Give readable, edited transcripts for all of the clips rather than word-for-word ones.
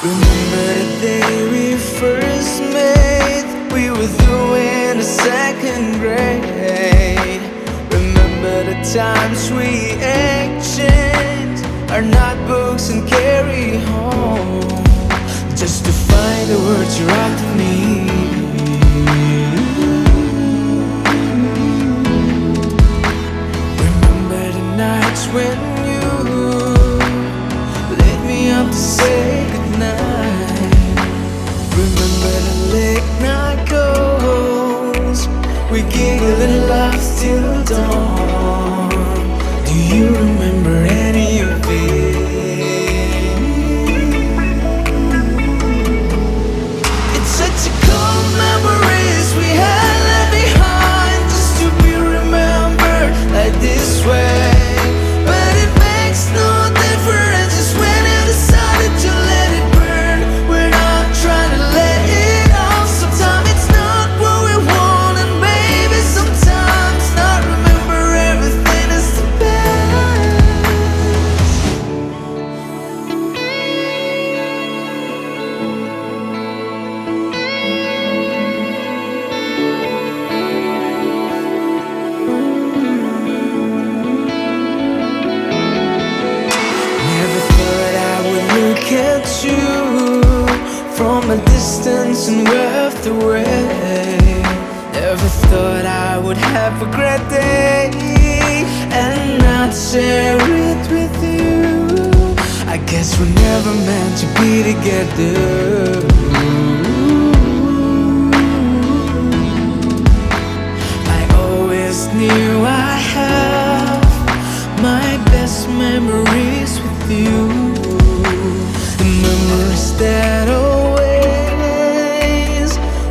Remember the day we first met? We were through in the second grade. Remember the times we exchanged our notebooks and carry home, just to find the words you wrote to me. Remember the nights when you lit me up to say goodnight. Remember the late night calls, we giggled and laughed till dawn. Do you remember any of it? It's such a cold memories we had left behind, just to be remembered like this way. But it makes no difference, just when you decided to let it burn. We're not trying to let it off. Sometimes it's not what we want, and maybe sometimes not remember everything is the best. Never thought I would look at you from a distance and walked away. Never thought I would have a great day and not share it with you. I guess we're never meant to be together. I always knew I have my best memories with you. The memories that always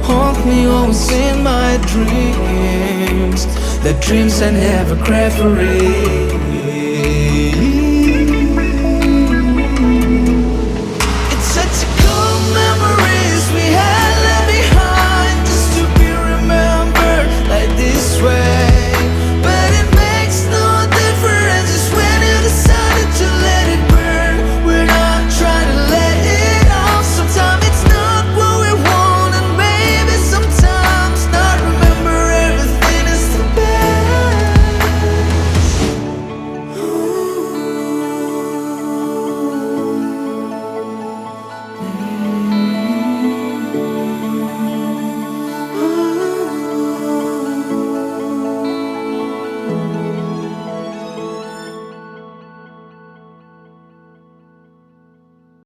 haunt me, always in my dreams. The dreams I never cried for it.